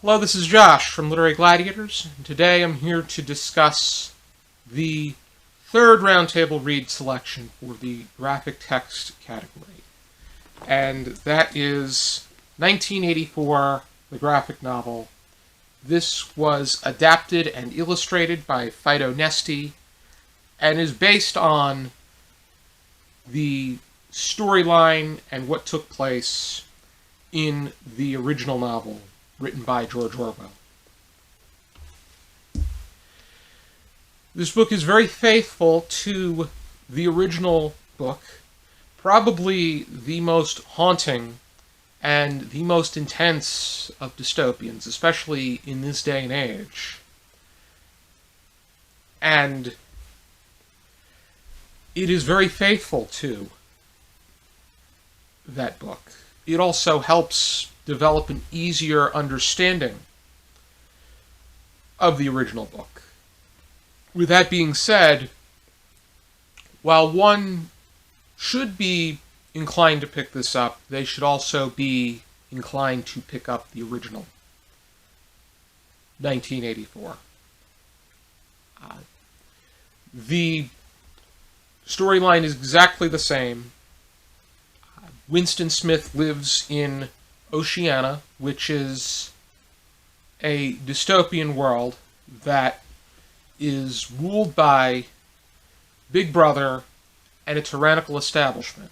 Hello, this is Josh from Literary Gladiators, and today I'm here to discuss the third Roundtable Read selection for the graphic text category. And that is 1984, the graphic novel. This was adapted and illustrated by Fido Nesti, and is based on the storyline and what took place in the original novel written by George Orwell. This book is very faithful to the original book, probably the most haunting and the most intense of dystopians, especially in this day and age. And it is very faithful to that book. It also helps develop an easier understanding of the original book. With that being said, while one should be inclined to pick this up, they should also be inclined to pick up the original 1984. The storyline is exactly the same. Winston Smith lives in Oceania, which is a dystopian world that is ruled by Big Brother and a tyrannical establishment.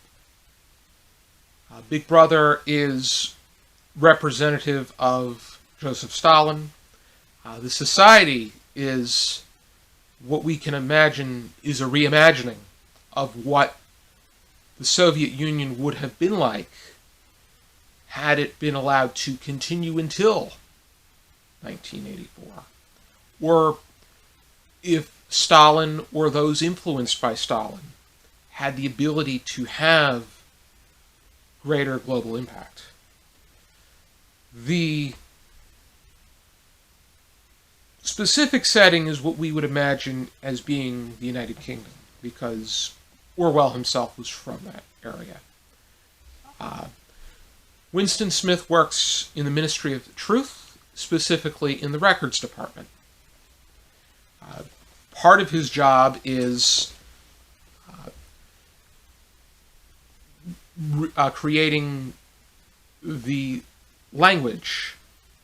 Big Brother is representative of Joseph Stalin. The society is what we can imagine is a reimagining of what the Soviet Union would have been like had it been allowed to continue until 1984. Or if Stalin or those influenced by Stalin had the ability to have greater global impact. The specific setting is what we would imagine as being the United Kingdom, because Orwell himself was from that area. Winston Smith works in the Ministry of Truth, specifically in the Records Department. Part of his job is creating the language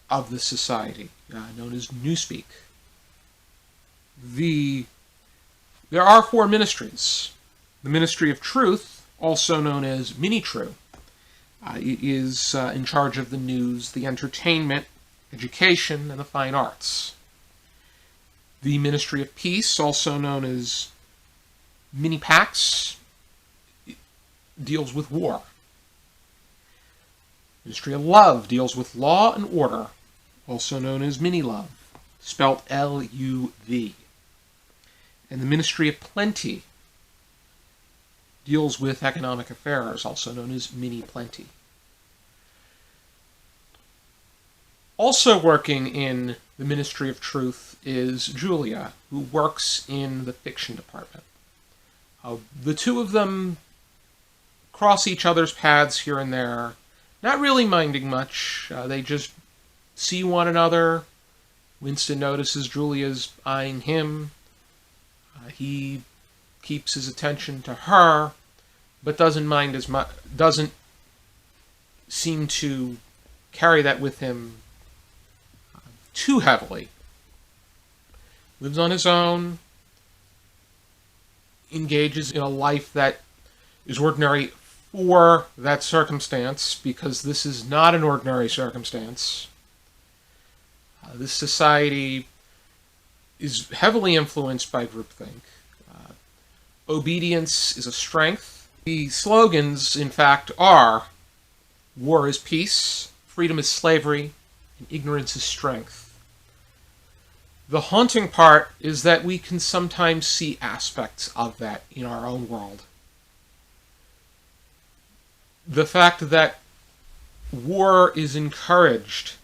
of the society, known as Newspeak. There are four ministries. The Ministry of Truth, also known as Mini-True, is in charge of the news, the entertainment, education, and the fine arts. The Ministry of Peace, also known as Mini-Pax, deals with war. Ministry of Love deals with law and order, also known as Mini-Love, spelt L-U-V. And the Ministry of Plenty deals with economic affairs, also known as Mini-Plenty. Also working in the Ministry of Truth is Julia, who works in the fiction department. The two of them cross each other's paths here and there, not really minding much. They just see one another. Winston notices Julia's eyeing him. He keeps his attention to her, but doesn't mind as much. Doesn't seem to carry that with him too heavily. Lives on his own. Engages in a life that is ordinary for that circumstance, because this is not an ordinary circumstance. This society is heavily influenced by groupthink. Obedience is a strength. The slogans, in fact, are war is peace, freedom is slavery, and ignorance is strength. The haunting part is that we can sometimes see aspects of that in our own world. The fact that war is encouraged,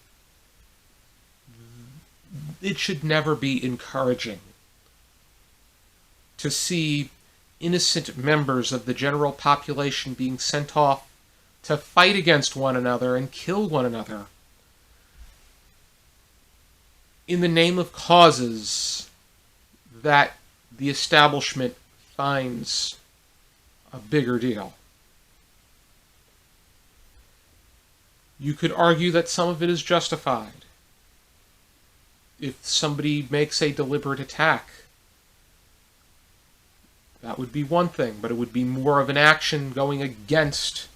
it should never be encouraging to see innocent members of the general population being sent off to fight against one another and kill one another. in the name of causes that the establishment finds a bigger deal. You could argue that some of it is justified. If somebody makes a deliberate attack, that would be one thing, but it would be more of an action going against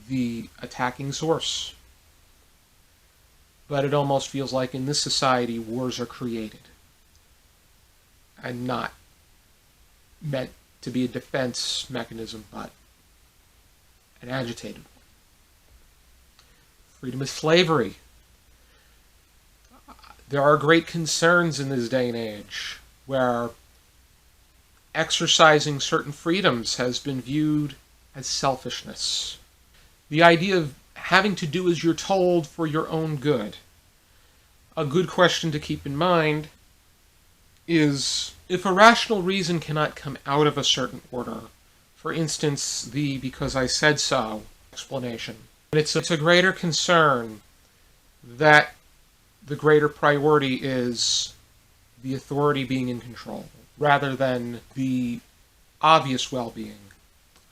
the attacking source. But it almost feels like in this society, wars are created and not meant to be a defense mechanism, but an agitated one. Freedom is slavery. There are great concerns in this day and age where exercising certain freedoms has been viewed as selfishness. The idea of having to do as you're told for your own good. A good question to keep in mind is if a rational reason cannot come out of a certain order, for instance, the because I said so explanation, it's a greater concern that the greater priority is the authority being in control, rather than the obvious well-being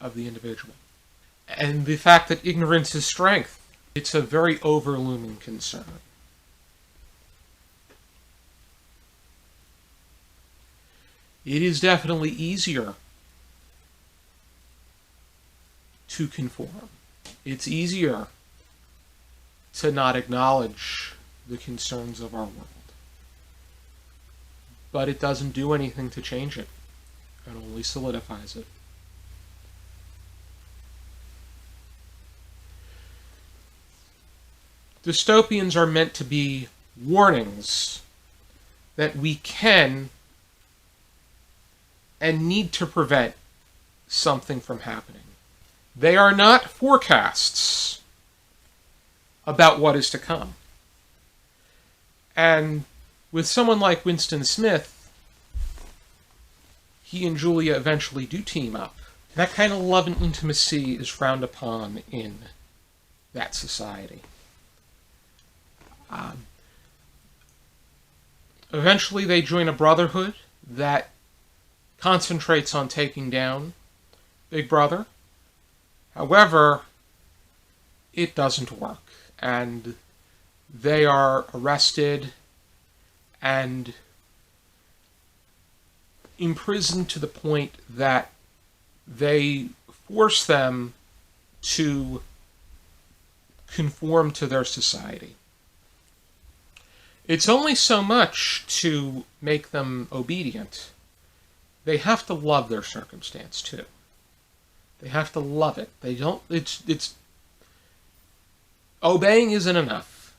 of the individual. And the fact that ignorance is strength, it's a very overlooming concern. It is definitely easier to conform. It's easier to not acknowledge the concerns of our world. But it doesn't do anything to change it. It only solidifies it. Dystopians are meant to be warnings that we can and need to prevent something from happening. They are not forecasts about what is to come. And with someone like Winston Smith, he and Julia eventually do team up. That kind of love and intimacy is frowned upon in that society. Eventually they join a brotherhood that concentrates on taking down Big Brother. However, it doesn't work, and they are arrested and imprisoned to the point that they force them to conform to their society. It's only so much to make them obedient. They have to love their circumstance too. They have to love it. They don't, it's obeying isn't enough.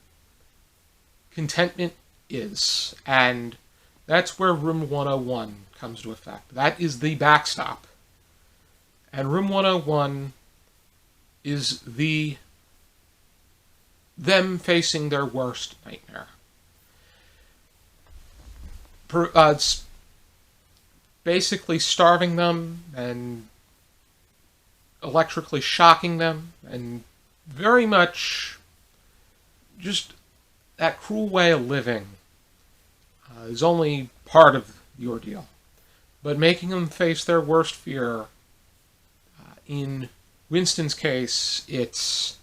Contentment is. And that's where Room 101 comes to effect. That is the backstop. And Room 101 is them facing their worst nightmare. It's basically starving them and electrically shocking them, and very much just that cruel way of living is only part of the ordeal. But making them face their worst fear, in Winston's case, it's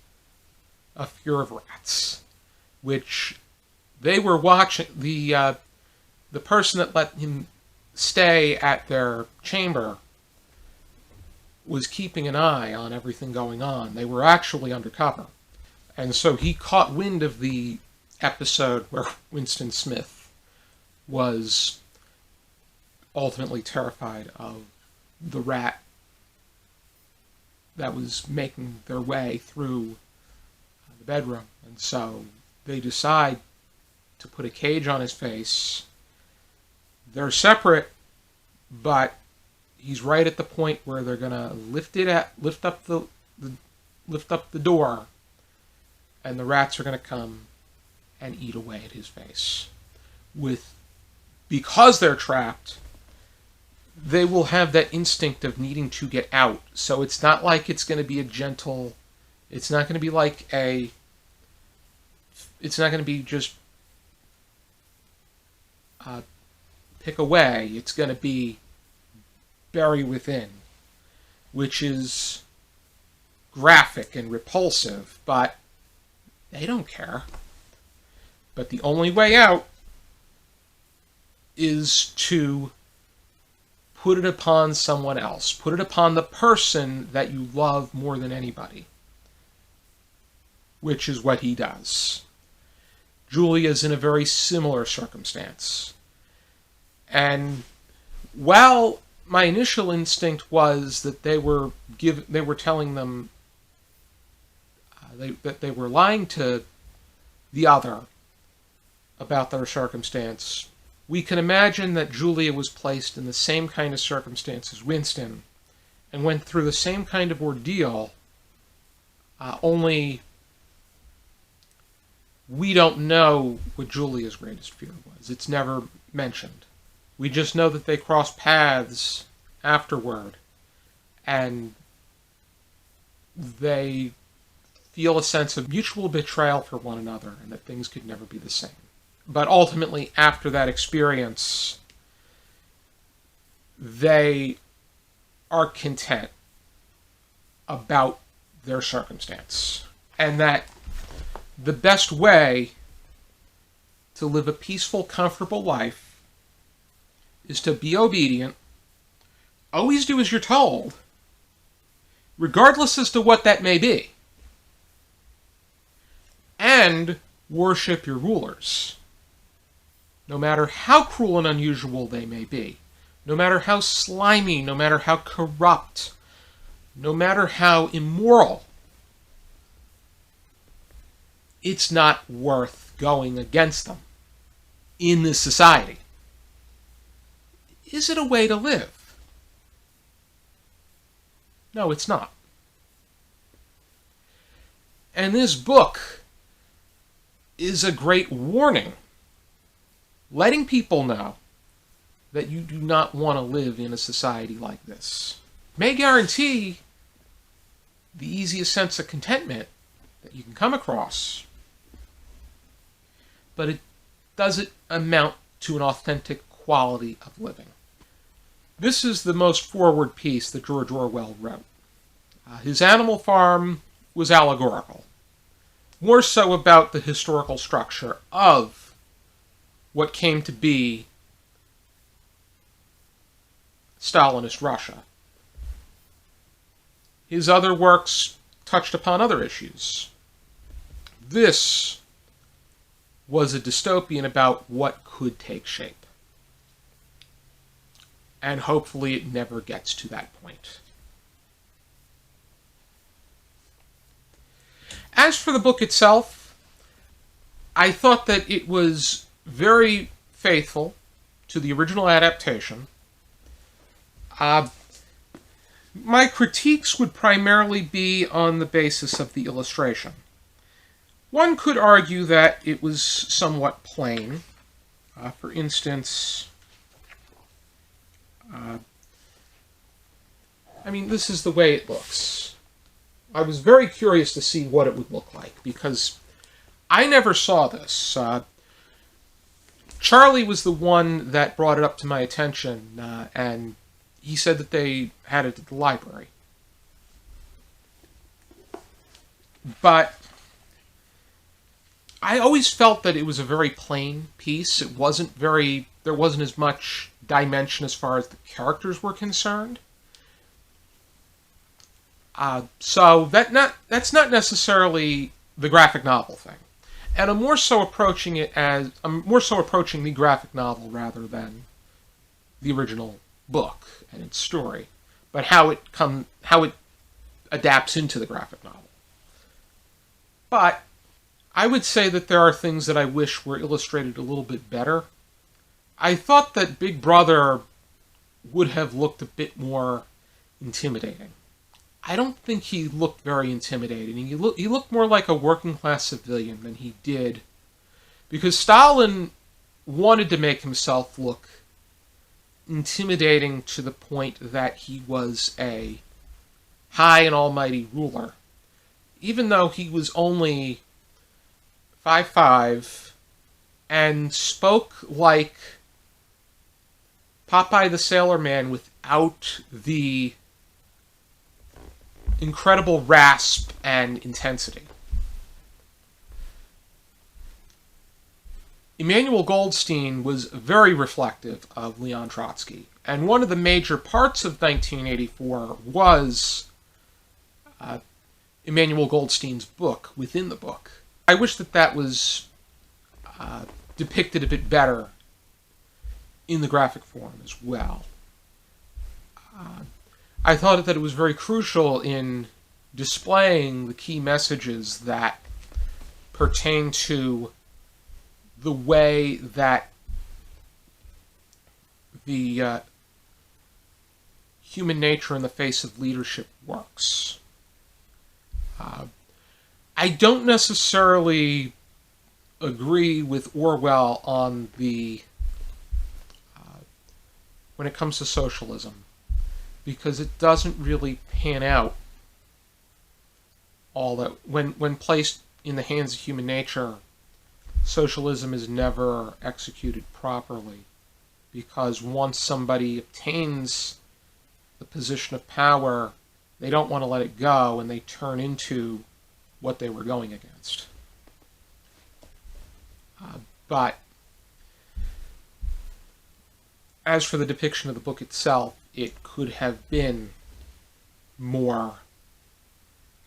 a fear of rats, which they were watching. The person that let him stay at their chamber was keeping an eye on everything going on. They were actually undercover. And so he caught wind of the episode where Winston Smith was ultimately terrified of the rat that was making their way through the bedroom. And so they decide to put a cage on his face. They're separate, but he's right at the point where they're gonna lift up the door, and the rats are gonna come and eat away at his face. Because they're trapped, they will have that instinct of needing to get out. So it's not like it's gonna be a gentle. It's not gonna be like it's not gonna be just pick away, it's going to be bury within, which is graphic and repulsive, but they don't care. But the only way out is to put it upon someone else. Put it upon the person that you love more than anybody, which is what he does. Julia's in a very similar circumstance. And while my initial instinct was that they were telling them that they were lying to the other about their circumstance, we can imagine that Julia was placed in the same kind of circumstance as Winston and went through the same kind of ordeal, only we don't know what Julia's greatest fear was. It's never mentioned. We just know that they crossed paths afterward, and they feel a sense of mutual betrayal for one another, and that things could never be the same. But ultimately, after that experience, they are content about their circumstance, and that the best way to live a peaceful, comfortable life is to be obedient, always do as you're told, regardless as to what that may be, and worship your rulers, no matter how cruel and unusual they may be, no matter how slimy, no matter how corrupt, no matter how immoral. It's not worth going against them in this society. Is it a way to live? No, it's not. And this book is a great warning, letting people know that you do not want to live in a society like this. It may guarantee the easiest sense of contentment that you can come across, but it doesn't amount to an authentic quality of living. This is the most forward piece that George Orwell wrote. His Animal Farm was allegorical, more so about the historical structure of what came to be Stalinist Russia. His other works touched upon other issues. This was a dystopian about what could take shape. And hopefully it never gets to that point. As for the book itself, I thought that it was very faithful to the original adaptation. My critiques would primarily be on the basis of the illustration. One could argue that it was somewhat plain. For instance, this is the way it looks. I was very curious to see what it would look like, because I never saw this. Charlie was the one that brought it up to my attention, and he said that they had it at the library. But I always felt that it was a very plain piece. There wasn't as much dimension as far as the characters were concerned. So that's not necessarily the graphic novel thing. And I'm more so approaching the graphic novel rather than the original book and its story, but how it adapts into the graphic novel. But I would say that there are things that I wish were illustrated a little bit better. I thought that Big Brother would have looked a bit more intimidating. I don't think he looked very intimidating. He looked more like a working-class civilian than he did, because Stalin wanted to make himself look intimidating to the point that he was a high and almighty ruler, even though he was only 5'5" and spoke like Popeye the Sailor Man without the incredible rasp and intensity. Emanuel Goldstein was very reflective of Leon Trotsky, and one of the major parts of 1984 was Emanuel Goldstein's book within the book. I wish that that was depicted a bit better in the graphic form as well. I thought that it was very crucial in displaying the key messages that pertain to the way that the human nature in the face of leadership works. I don't necessarily agree with Orwell on the when it comes to socialism, because it doesn't really pan out all that when placed in the hands of human nature. Socialism is never executed properly, because once somebody obtains the position of power, they don't want to let it go, and they turn into what they were going against. But as for the depiction of the book itself, it could have been more.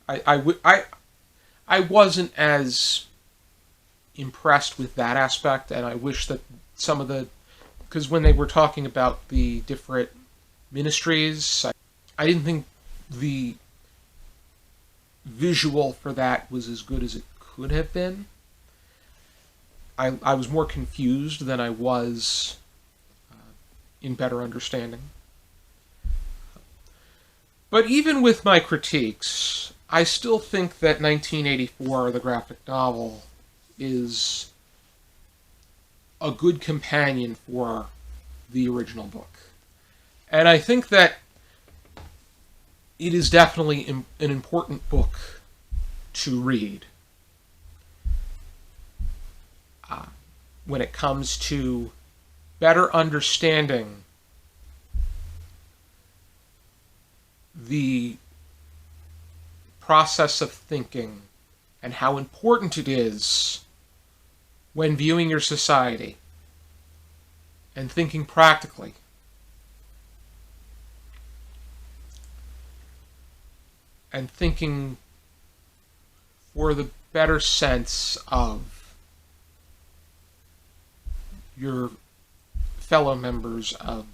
I wasn't as impressed with that aspect, and I wish that some of the, because when they were talking about the different ministries, I didn't think the visual for that was as good as it could have been. I was more confused than I was in better understanding. But even with my critiques, I still think that 1984, the graphic novel, is a good companion for the original book. And I think that it is definitely an important book to read when it comes to better understanding the process of thinking and how important it is when viewing your society and thinking practically. And thinking for the better sense of your fellow members of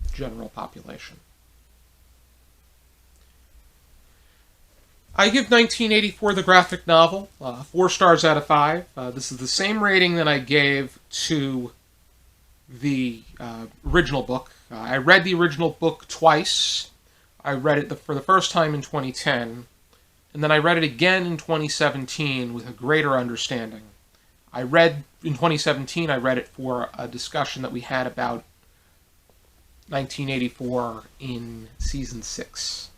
the general population. I give 1984, the graphic novel, 4 stars out of 5. This is the same rating that I gave to the original book. I read the original book twice. I read it for the first time in 2010, and then I read it again in 2017 with a greater understanding. In 2017, I read it for a discussion that we had about 1984 in Season 6.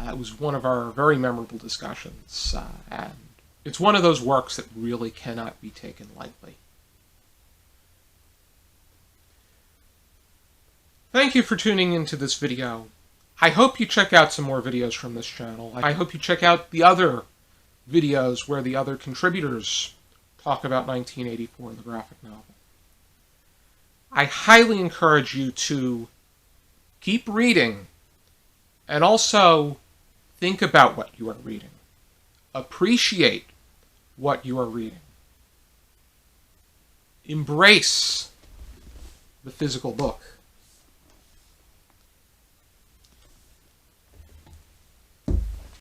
It was one of our very memorable discussions, and it's one of those works that really cannot be taken lightly. Thank you for tuning into this video. I hope you check out some more videos from this channel. I hope you check out the other videos where the other contributors talk about 1984 in the graphic novel. I highly encourage you to keep reading and also think about what you are reading. Appreciate what you are reading. Embrace the physical book.